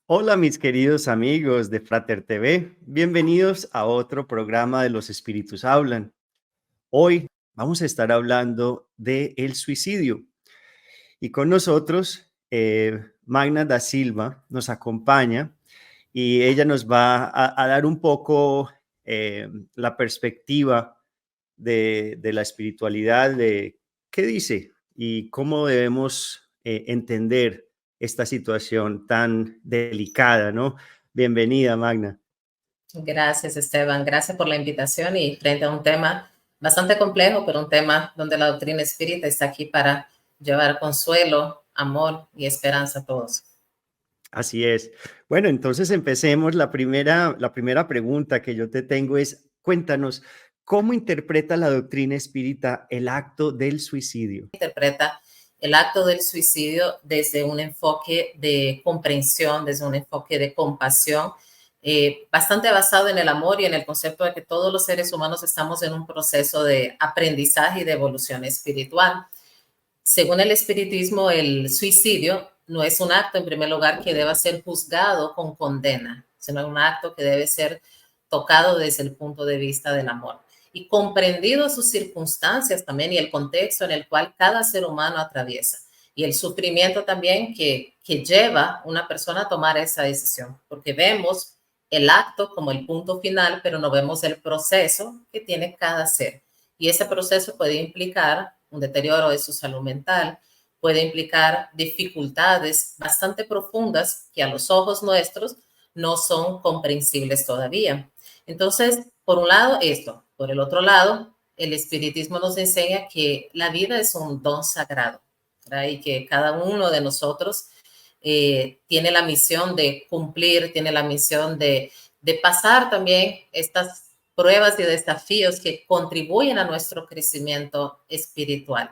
Hola mis queridos amigos de Frater TV, bienvenidos a otro programa de Los Espíritus Hablan. Hoy vamos a estar hablando de el suicidio y con nosotros Magna da Silva nos acompaña y ella nos va a dar un poco la perspectiva de la espiritualidad, de qué dice y cómo debemos entender esta situación tan delicada, ¿no? Bienvenida, Magna. Gracias, Esteban. Gracias por la invitación y frente a un tema bastante complejo, pero un tema donde la doctrina espírita está aquí para llevar consuelo, amor y esperanza a todos. Así es. Bueno, entonces empecemos. La primera pregunta que yo te tengo es, cuéntanos, ¿cómo interpreta la doctrina espírita el acto del suicidio? Interpreta el acto del suicidio desde un enfoque de comprensión, desde un enfoque de compasión, bastante basado en el amor y en el concepto de que todos los seres humanos estamos en un proceso de aprendizaje y de evolución espiritual. Según el espiritismo, el suicidio no es un acto, en primer lugar, que deba ser juzgado con condena, sino un acto que debe ser tocado desde el punto de vista del amor y comprendido sus circunstancias también y el contexto en el cual cada ser humano atraviesa y el sufrimiento también que lleva una persona a tomar esa decisión, porque vemos el acto como el punto final, pero no vemos el proceso que tiene cada ser. Y ese proceso puede implicar un deterioro de su salud mental, puede implicar dificultades bastante profundas que a los ojos nuestros no son comprensibles todavía. Entonces, por un lado, esto. Por el otro lado, el espiritismo nos enseña que la vida es un don sagrado, ¿verdad? Y que cada uno de nosotros tiene la misión de cumplir, tiene la misión de pasar también estas pruebas y desafíos que contribuyen a nuestro crecimiento espiritual.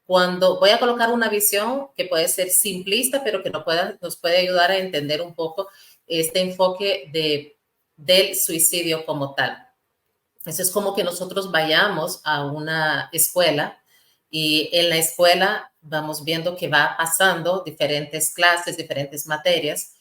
Cuando voy a colocar una visión que puede ser simplista, pero que nos puede ayudar a entender un poco este enfoque del suicidio como tal. Eso es como que nosotros vayamos a una escuela y en la escuela vamos viendo que va pasando diferentes clases, diferentes materias.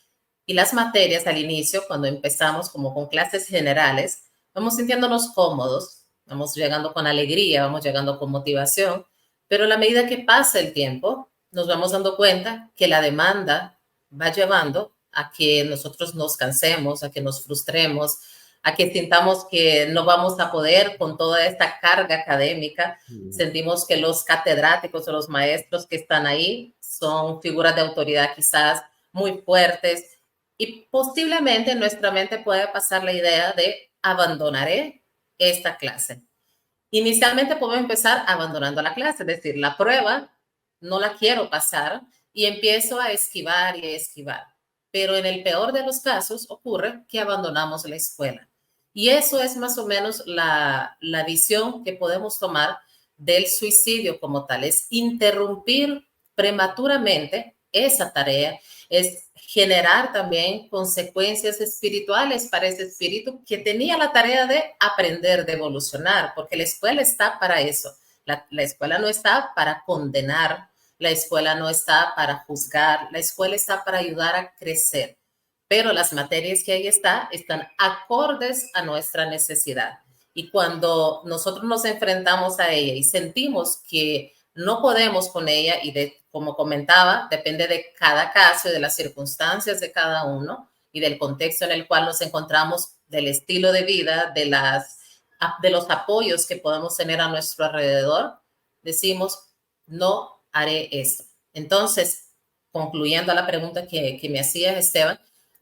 Y las materias al inicio, cuando empezamos como con clases generales, vamos sintiéndonos cómodos, vamos llegando con alegría, vamos llegando con motivación, pero a la medida que pasa el tiempo, nos vamos dando cuenta que la demanda va llevando a que nosotros nos cansemos, a que nos frustremos, a que sintamos que no vamos a poder con toda esta carga académica. Sentimos que los catedráticos o los maestros que están ahí son figuras de autoridad quizás muy fuertes y posiblemente en nuestra mente puede pasar la idea de abandonaré esta clase. Inicialmente podemos empezar abandonando la clase, es decir, la prueba no la quiero pasar y empiezo a esquivar y a esquivar. Pero en el peor de los casos ocurre que abandonamos la escuela. Y eso es más o menos la visión que podemos tomar del suicidio como tal, es interrumpir prematuramente esa tarea, es generar también consecuencias espirituales para ese espíritu que tenía la tarea de aprender, de evolucionar, porque la escuela está para eso. La escuela no está para condenar, la escuela no está para juzgar, la escuela está para ayudar a crecer. Pero las materias que ahí están acordes a nuestra necesidad. Y cuando nosotros nos enfrentamos a ella y sentimos que no podemos con ella y como comentaba, depende de cada caso y de las circunstancias de cada uno y del contexto en el cual nos encontramos, del estilo de vida, de los apoyos que podemos tener a nuestro alrededor, decimos, no haré esto. Entonces, concluyendo a la pregunta que me hacía Esteban,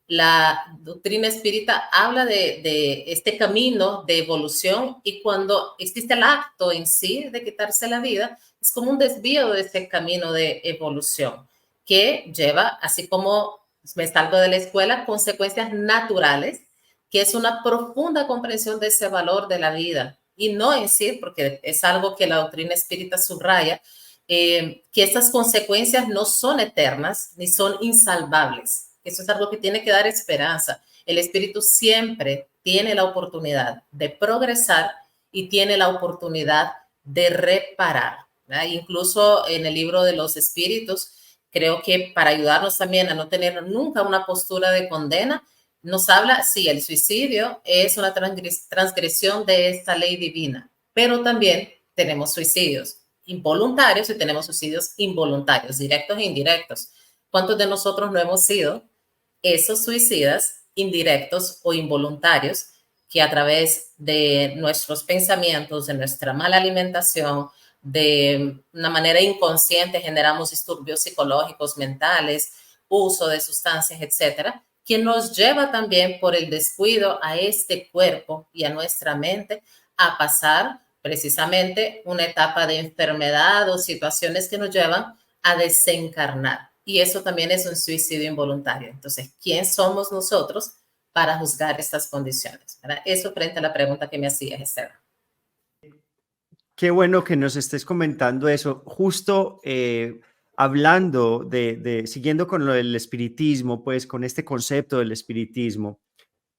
la doctrina espírita habla de este camino de evolución y cuando existe el acto en sí de quitarse la vida, es como un desvío de ese camino de evolución que lleva, así como me salgo de la escuela, consecuencias naturales, que es una profunda comprensión de ese valor de la vida y no en sí, porque es algo que la doctrina espírita subraya, que estas consecuencias no son eternas ni son insalvables. Eso es algo que tiene que dar esperanza. El espíritu siempre tiene la oportunidad de progresar y tiene la oportunidad de reparar, ¿verdad? Incluso en el libro de los espíritus, creo que para ayudarnos también a no tener nunca una postura de condena, nos habla, sí, el suicidio es una transgresión de esta ley divina, pero también tenemos suicidios involuntarios y tenemos suicidios involuntarios, directos e indirectos. ¿Cuántos de nosotros no hemos sido esos suicidas indirectos o involuntarios que a través de nuestros pensamientos, de nuestra mala alimentación, de una manera inconsciente generamos disturbios psicológicos, mentales, uso de sustancias, etcétera, que nos lleva también por el descuido a este cuerpo y a nuestra mente a pasar precisamente una etapa de enfermedad o situaciones que nos llevan a desencarnar? Y eso también es un suicidio involuntario. Entonces, ¿quién somos nosotros para juzgar estas condiciones? ¿Verdad? Eso frente a la pregunta que me hacías, Esther. Qué bueno que nos estés comentando eso. Justo hablando siguiendo con lo del espiritismo, pues con este concepto del espiritismo,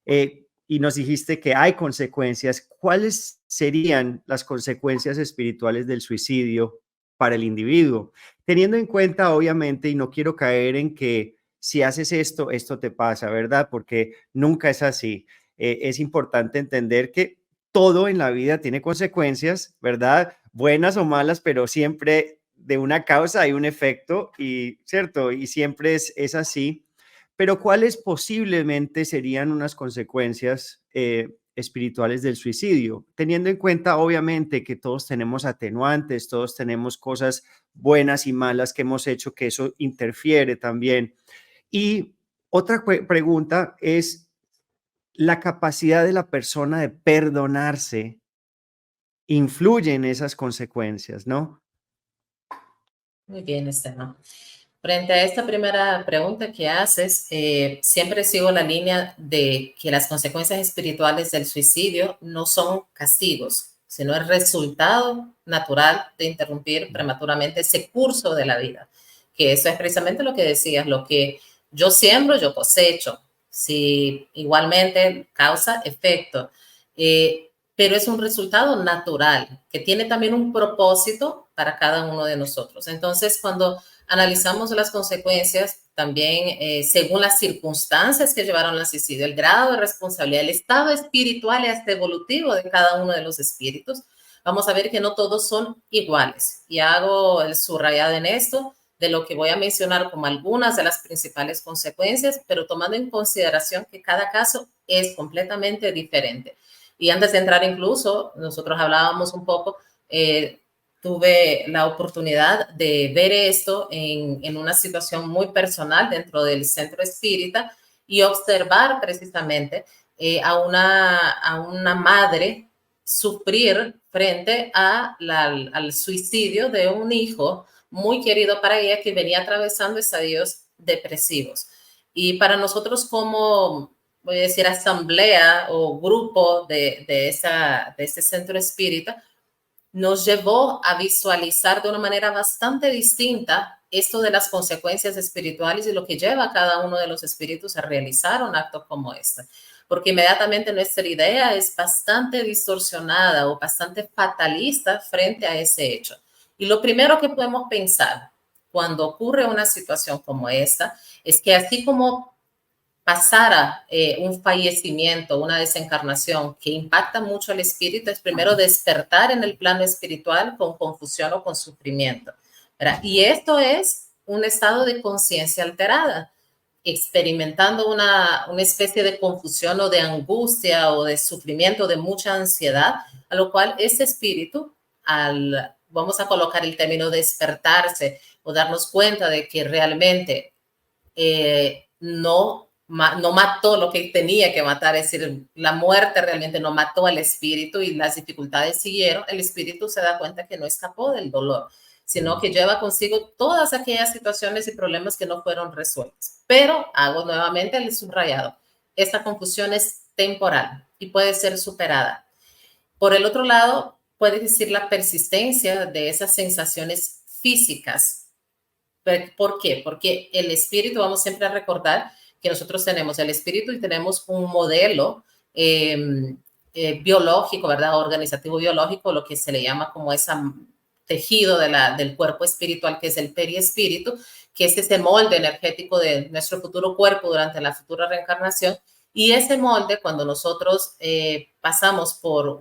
y nos dijiste que hay consecuencias. ¿Cuáles serían las consecuencias espirituales del suicidio para el individuo? Teniendo en cuenta, obviamente, y no quiero caer en que si haces esto, esto te pasa, ¿verdad? Porque nunca es así. Es importante entender que todo en la vida tiene consecuencias, ¿verdad? Buenas o malas, pero siempre de una causa hay un efecto y, ¿cierto? Y siempre es así. Pero ¿cuáles posiblemente serían unas consecuencias espirituales del suicidio? Teniendo en cuenta, obviamente, que todos tenemos atenuantes, todos tenemos cosas buenas y malas que hemos hecho, que eso interfiere también. Y otra pregunta es la capacidad de la persona de perdonarse influye en esas consecuencias, ¿no? Muy bien, Esteban. Frente a esta primera pregunta que haces, siempre sigo la línea de que las consecuencias espirituales del suicidio no son castigos, sino el resultado natural de interrumpir prematuramente ese curso de la vida. Que eso es precisamente lo que decías, lo que yo siembro, yo cosecho. Si igualmente causa efecto. Pero es un resultado natural que tiene también un propósito para cada uno de nosotros. Entonces, cuando analizamos las consecuencias también según las circunstancias que llevaron al suicidio, el grado de responsabilidad, el estado espiritual y hasta evolutivo de cada uno de los espíritus, vamos a ver que no todos son iguales. Y hago el subrayado en esto de lo que voy a mencionar como algunas de las principales consecuencias, pero tomando en consideración que cada caso es completamente diferente. Y antes de entrar incluso, nosotros hablábamos un poco, tuve la oportunidad de ver esto en una situación muy personal dentro del centro espírita y observar precisamente a una madre sufrir frente al suicidio de un hijo muy querido para ella que venía atravesando estadios depresivos. Y para nosotros como, voy a decir, asamblea o grupo de este centro espírita, nos llevó a visualizar de una manera bastante distinta esto de las consecuencias espirituales y lo que lleva a cada uno de los espíritus a realizar un acto como este. Porque inmediatamente nuestra idea es bastante distorsionada o bastante fatalista frente a ese hecho. Y lo primero que podemos pensar cuando ocurre una situación como esta es que así como pasara un fallecimiento, una desencarnación que impacta mucho al espíritu, es primero despertar en el plano espiritual con confusión o con sufrimiento, ¿verdad? Y esto es un estado de conciencia alterada, experimentando una especie de confusión o de angustia o de sufrimiento, de mucha ansiedad, a lo cual ese espíritu, vamos a colocar el término despertarse o darnos cuenta de que realmente no mató lo que tenía que matar, es decir, la muerte realmente no mató al espíritu y las dificultades siguieron, el espíritu se da cuenta que no escapó del dolor, sino que lleva consigo todas aquellas situaciones y problemas que no fueron resueltos. Pero hago nuevamente el subrayado, esta confusión es temporal y puede ser superada. Por el otro lado, puede decir la persistencia de esas sensaciones físicas. ¿Por qué? Porque el espíritu, vamos siempre a recordar que nosotros tenemos el espíritu y tenemos un modelo biológico, ¿verdad? Organizativo biológico, lo que se le llama como esa tejido del cuerpo espiritual, que es el perispíritu, que es ese molde energético de nuestro futuro cuerpo durante la futura reencarnación. Y ese molde, cuando nosotros pasamos por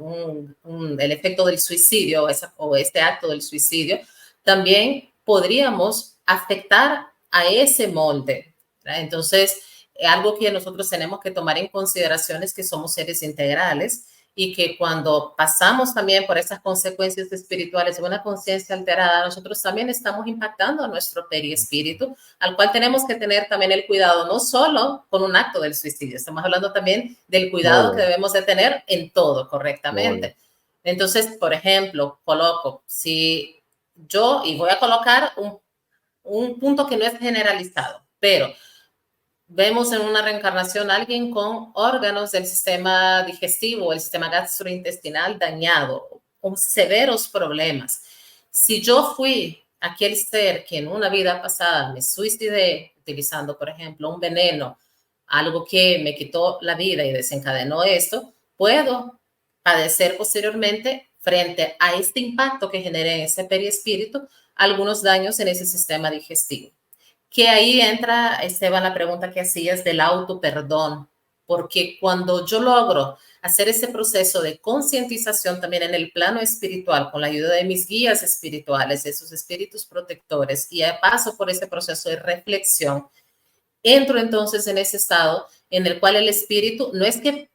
el efecto del suicidio o este acto del suicidio, también podríamos afectar a ese molde, ¿verdad? Entonces, algo que nosotros tenemos que tomar en consideración es que somos seres integrales y que cuando pasamos también por esas consecuencias espirituales de una conciencia alterada, nosotros también estamos impactando a nuestro perispíritu, al cual tenemos que tener también el cuidado, no solo con un acto del suicidio, estamos hablando también del cuidado que debemos de tener en todo correctamente. Entonces, por ejemplo, coloco, si yo, y voy a colocar un punto que no es generalizado, pero vemos en una reencarnación a alguien con órganos del sistema digestivo, el sistema gastrointestinal dañado, con severos problemas. Si yo fui aquel ser que en una vida pasada me suicidé utilizando, por ejemplo, un veneno, algo que me quitó la vida y desencadenó esto, puedo padecer posteriormente frente a este impacto que genere en ese perispíritu algunos daños en ese sistema digestivo. Que ahí entra, Esteban, la pregunta que hacías del autoperdón, porque cuando yo logro hacer ese proceso de concientización también en el plano espiritual, con la ayuda de mis guías espirituales, esos espíritus protectores, y paso por ese proceso de reflexión, entro entonces en ese estado en el cual el espíritu no es que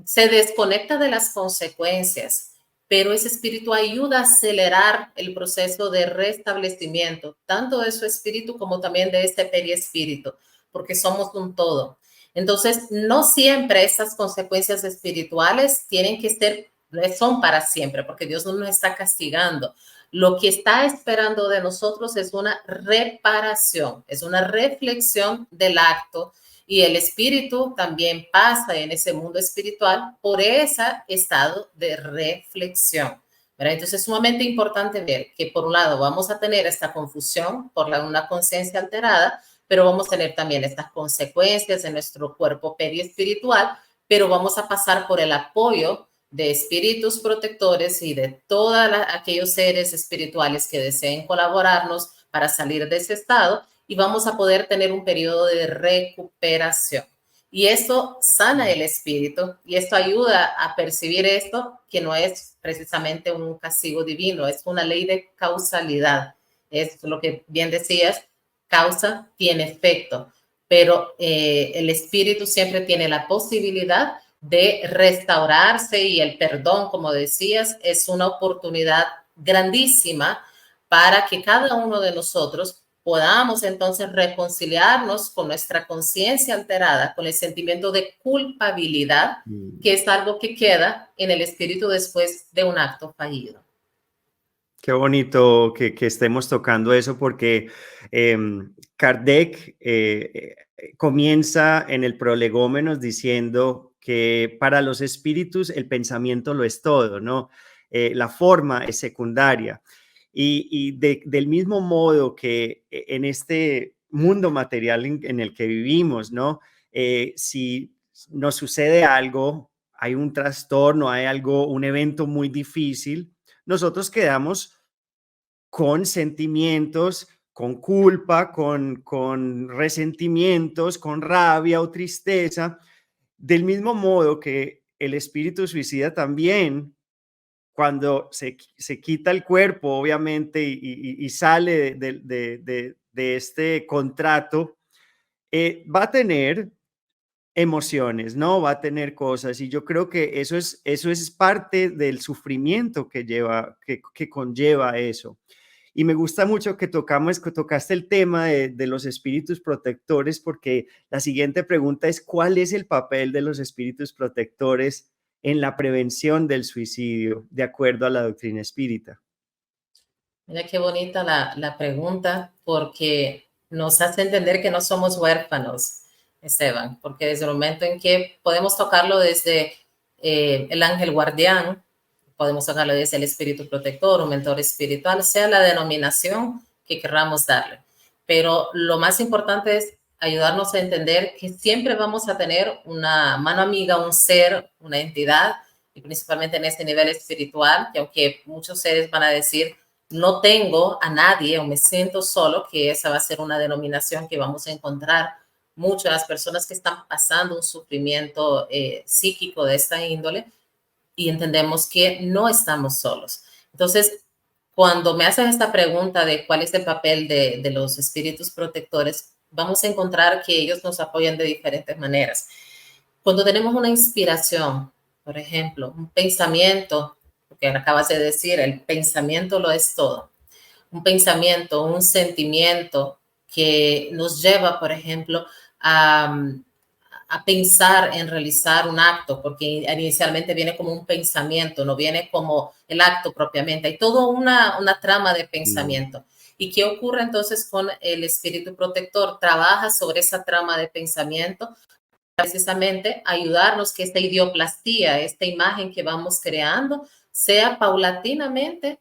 se desconecta de las consecuencias, pero ese espíritu ayuda a acelerar el proceso de restablecimiento, tanto de su espíritu como también de este perispíritu, porque somos un todo. Entonces, no siempre esas consecuencias espirituales tienen que ser, son para siempre, porque Dios no nos está castigando. Lo que está esperando de nosotros es una reparación, es una reflexión del acto, y el espíritu también pasa en ese mundo espiritual por ese estado de reflexión, ¿verdad? Entonces es sumamente importante ver que por un lado vamos a tener esta confusión por una conciencia alterada, pero vamos a tener también estas consecuencias en nuestro cuerpo periespiritual, pero vamos a pasar por el apoyo de espíritus protectores y de todos aquellos seres espirituales que deseen colaborarnos para salir de ese estado, y vamos a poder tener un periodo de recuperación. Y esto sana el espíritu y esto ayuda a percibir esto, que no es precisamente un castigo divino, es una ley de causalidad. Es lo que bien decías, causa tiene efecto, pero el espíritu siempre tiene la posibilidad de restaurarse, y el perdón, como decías, es una oportunidad grandísima para que cada uno de nosotros podamos entonces reconciliarnos con nuestra conciencia alterada, con el sentimiento de culpabilidad, que es algo que queda en el espíritu después de un acto fallido. Qué bonito que estemos tocando eso, porque Kardec comienza en el Prolegómenos diciendo que para los espíritus el pensamiento lo es todo, ¿no? La forma es secundaria. Y del mismo modo que en este mundo material en el que vivimos, ¿no? Si nos sucede algo, hay un trastorno, hay algo, un evento muy difícil, nosotros quedamos con sentimientos, con culpa, con resentimientos, con rabia o tristeza, del mismo modo que el espíritu suicida también, cuando se quita el cuerpo, obviamente, y sale de este contrato, va a tener emociones, ¿no? Va a tener cosas, y yo creo que eso es parte del sufrimiento que lleva, que conlleva eso. Y me gusta mucho que tocaste el tema de los espíritus protectores, porque la siguiente pregunta es: ¿cuál es el papel de los espíritus protectores en la prevención del suicidio, de acuerdo a la doctrina espírita? Mira qué bonita la pregunta, porque nos hace entender que no somos huérfanos, Esteban, porque desde el momento en que podemos tocarlo desde el ángel guardián, podemos tocarlo desde el espíritu protector, un mentor espiritual, sea la denominación que querramos darle. Pero lo más importante es ayudarnos a entender que siempre vamos a tener una mano amiga, un ser, una entidad, y principalmente en este nivel espiritual, que aunque muchos seres van a decir: no tengo a nadie o me siento solo, que esa va a ser una denominación que vamos a encontrar muchas personas que están pasando un sufrimiento psíquico de esta índole, y entendemos que no estamos solos. Entonces, cuando me hacen esta pregunta de cuál es el papel de los espíritus protectores, vamos a encontrar que ellos nos apoyan de diferentes maneras. Cuando tenemos una inspiración, por ejemplo, un pensamiento, porque acabas de decir, el pensamiento lo es todo. Un pensamiento, un sentimiento que nos lleva, por ejemplo, a pensar en realizar un acto, porque inicialmente viene como un pensamiento, no viene como el acto propiamente. Hay toda una trama de pensamiento. ¿Y qué ocurre entonces con el espíritu protector? Trabaja sobre esa trama de pensamiento, precisamente ayudarnos que esta idioplastía, esta imagen que vamos creando, sea paulatinamente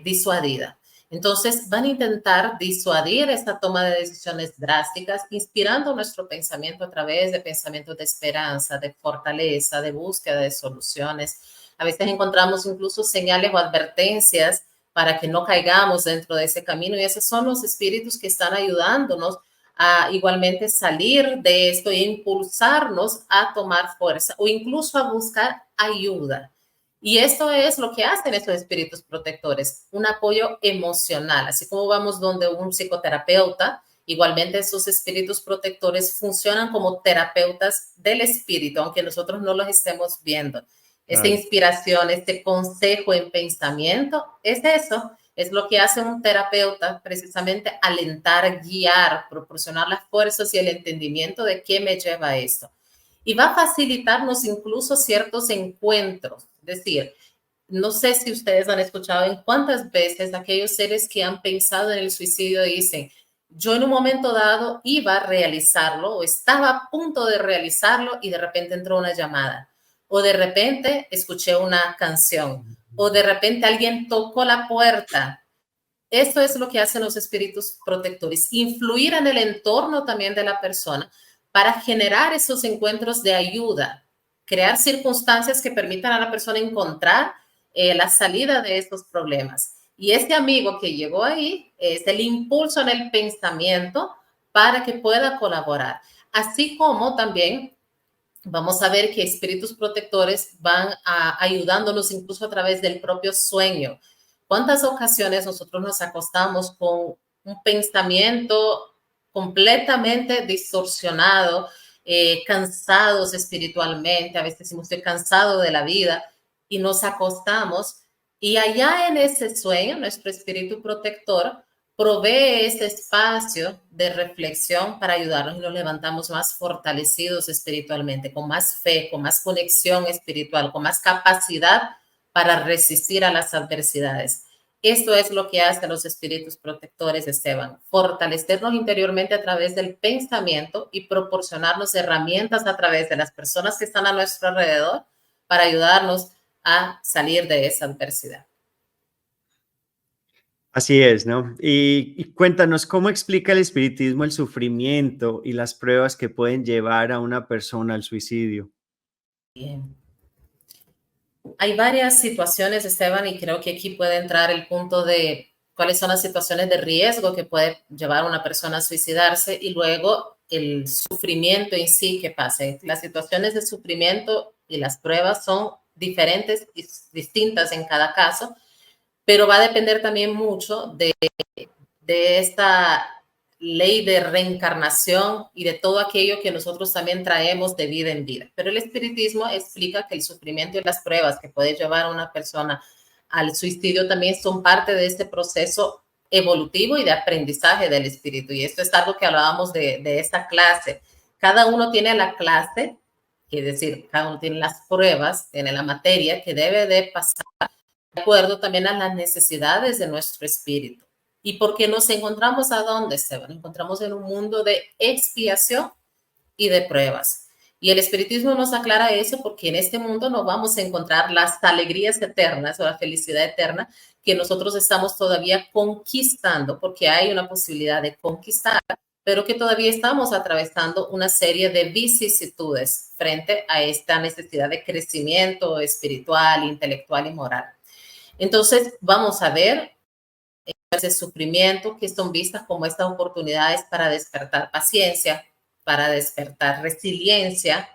disuadida. Entonces van a intentar disuadir esta toma de decisiones drásticas, inspirando nuestro pensamiento a través de pensamientos de esperanza, de fortaleza, de búsqueda de soluciones. A veces encontramos incluso señales o advertencias para que no caigamos dentro de ese camino, y esos son los espíritus que están ayudándonos a igualmente salir de esto e impulsarnos a tomar fuerza o incluso a buscar ayuda. Y esto es lo que hacen estos espíritus protectores, un apoyo emocional. Así como vamos donde un psicoterapeuta, igualmente esos espíritus protectores funcionan como terapeutas del espíritu, aunque nosotros no los estemos viendo. Esta inspiración, este consejo en pensamiento, es eso. Es lo que hace un terapeuta, precisamente alentar, guiar, proporcionar las fuerzas y el entendimiento de qué me lleva a esto. Y va a facilitarnos incluso ciertos encuentros. Es decir, no sé si ustedes han escuchado en cuántas veces aquellos seres que han pensado en el suicidio dicen, yo en un momento dado iba a realizarlo o estaba a punto de realizarlo y de repente entró una llamada. O de repente escuché una canción. O de repente alguien tocó la puerta. Esto es lo que hacen los espíritus protectores, influir en el entorno también de la persona para generar esos encuentros de ayuda, crear circunstancias que permitan a la persona encontrar la salida de estos problemas. Y este amigo que llegó ahí es el impulso en el pensamiento para que pueda colaborar. Así como también vamos a ver que espíritus protectores van ayudándonos incluso a través del propio sueño. ¿Cuántas ocasiones nosotros nos acostamos con un pensamiento completamente distorsionado, cansados espiritualmente? A veces decimos, estoy cansado de la vida, y nos acostamos, y allá en ese sueño, nuestro espíritu protector provee ese espacio de reflexión para ayudarnos y nos levantamos más fortalecidos espiritualmente, con más fe, con más conexión espiritual, con más capacidad para resistir a las adversidades. Esto es lo que hacen los espíritus protectores, Esteban, fortalecernos interiormente a través del pensamiento y proporcionarnos herramientas a través de las personas que están a nuestro alrededor para ayudarnos a salir de esa adversidad. Así es, ¿no? Y cuéntanos, ¿cómo explica el espiritismo el sufrimiento y las pruebas que pueden llevar a una persona al suicidio? Bien. Hay varias situaciones, Esteban, y creo que aquí puede entrar el punto de cuáles son las situaciones de riesgo que puede llevar a una persona a suicidarse, y luego el sufrimiento en sí que pase. Las situaciones de sufrimiento y las pruebas son diferentes y distintas en cada caso, pero va a depender también mucho de esta ley de reencarnación y de todo aquello que nosotros también traemos de vida en vida. Pero el espiritismo explica que el sufrimiento y las pruebas que puede llevar a una persona al suicidio también son parte de este proceso evolutivo y de aprendizaje del espíritu. Y esto es algo que hablábamos de esta clase. Cada uno tiene la clase, es decir, cada uno tiene las pruebas, tiene la materia que debe de pasar de acuerdo también a las necesidades de nuestro espíritu. Y porque nos encontramos a dónde, Esteban, nos encontramos en un mundo de expiación y de pruebas. Y el espiritismo nos aclara eso, porque en este mundo no vamos a encontrar las alegrías eternas o la felicidad eterna que nosotros estamos todavía conquistando, porque hay una posibilidad de conquistar, pero que todavía estamos atravesando una serie de vicisitudes frente a esta necesidad de crecimiento espiritual, intelectual y moral. Entonces, vamos a ver de sufrimiento que son vistas como estas oportunidades para despertar paciencia, para despertar resiliencia,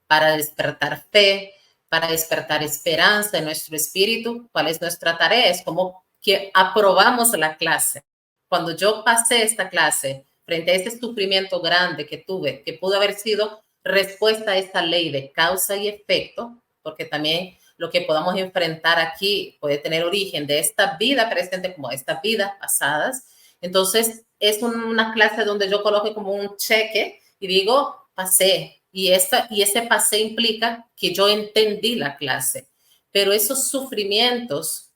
para despertar fe, para despertar esperanza en nuestro espíritu. ¿Cuál es nuestra tarea? Es como que aprobamos la clase. Cuando yo pasé esta clase frente a este sufrimiento grande que tuve, que pudo haber sido respuesta a esta ley de causa y efecto, porque también lo que podamos enfrentar aquí puede tener origen de esta vida presente como de estas vidas pasadas. Entonces, es una clase donde yo coloque como un cheque y digo, pasé. Y ese pasé implica que yo entendí la clase. Pero esos sufrimientos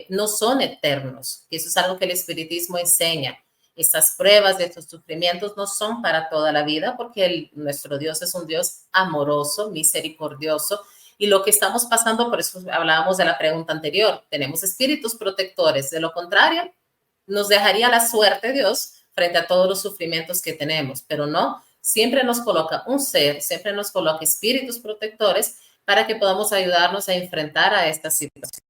no son eternos. Y eso es algo que el espiritismo enseña. Estas pruebas de estos sufrimientos no son para toda la vida, porque nuestro Dios es un Dios amoroso, misericordioso, y lo que estamos pasando, por eso hablábamos de la pregunta anterior, tenemos espíritus protectores, de lo contrario, nos dejaría la suerte Dios frente a todos los sufrimientos que tenemos, pero no, siempre nos coloca un ser, siempre nos coloca espíritus protectores para que podamos ayudarnos a enfrentar a esta situación.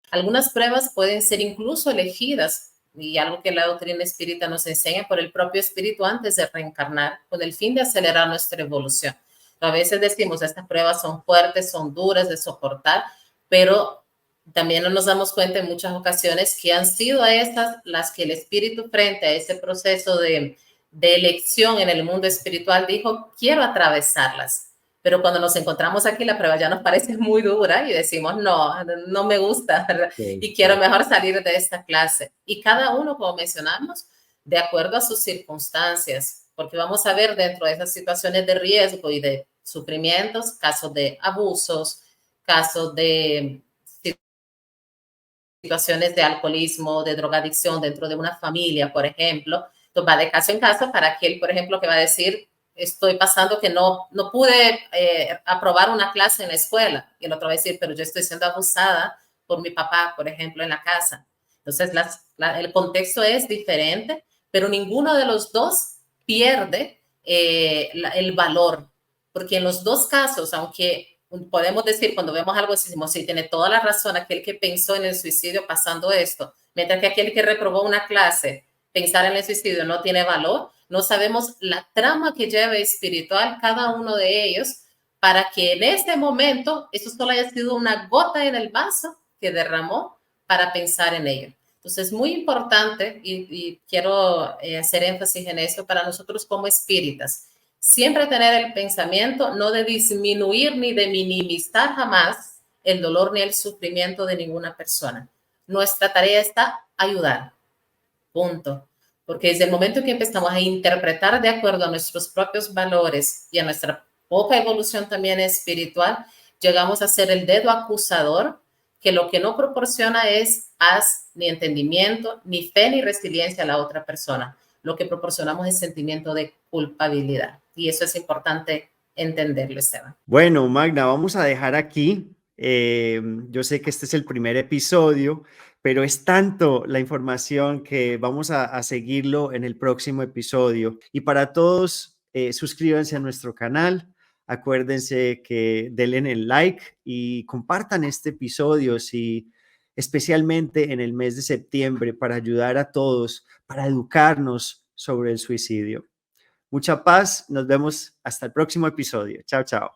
Algunas pruebas pueden ser incluso elegidas, y algo que la doctrina espírita nos enseña, por el propio espíritu antes de reencarnar, con el fin de acelerar nuestra evolución. A veces decimos, estas pruebas son fuertes, son duras de soportar, pero también no nos damos cuenta en muchas ocasiones que han sido estas las que el espíritu, frente a ese proceso de elección en el mundo espiritual, dijo, quiero atravesarlas. Pero cuando nos encontramos aquí, la prueba ya nos parece muy dura y decimos, no me gusta, sí, y quiero mejor salir de esta clase. Y cada uno, como mencionamos, de acuerdo a sus circunstancias, porque vamos a ver dentro de esas situaciones de riesgo y de sufrimientos, casos de abusos, casos de situaciones de alcoholismo, de drogadicción dentro de una familia, por ejemplo. Entonces va de caso en caso para aquel, por ejemplo, que va a decir, estoy pasando que no pude aprobar una clase en la escuela. Y el otro va a decir, pero yo estoy siendo abusada por mi papá, por ejemplo, en la casa. Entonces, el contexto es diferente, pero ninguno de los dos pierde el valor. Porque en los dos casos, aunque podemos decir, cuando vemos algo, decimos, sí, tiene toda la razón aquel que pensó en el suicidio pasando esto, mientras que aquel que reprobó una clase, pensar en el suicidio no tiene valor. No sabemos la trama que lleva espiritual cada uno de ellos para que en este momento eso solo haya sido una gota en el vaso que derramó para pensar en ello. Entonces es muy importante y quiero hacer énfasis en eso para nosotros como espíritas. Siempre tener el pensamiento no de disminuir ni de minimizar jamás el dolor ni el sufrimiento de ninguna persona. Nuestra tarea está ayudar. Punto. Porque desde el momento que empezamos a interpretar de acuerdo a nuestros propios valores y a nuestra poca evolución también espiritual, llegamos a ser el dedo acusador que lo que no proporciona es paz, ni entendimiento, ni fe, ni resiliencia a la otra persona. Lo que proporcionamos es sentimiento de culpabilidad. Y eso es importante entenderlo, Esteban. Bueno, Magda, vamos a dejar aquí. Yo sé que este es el primer episodio, pero es tanto la información que vamos a seguirlo en el próximo episodio. Y para todos, suscríbanse a nuestro canal. Acuérdense que denle el like y compartan este episodio, especialmente en el mes de septiembre, para ayudar a todos, para educarnos sobre el suicidio. Mucha paz, nos vemos hasta el próximo episodio. Chao, chao.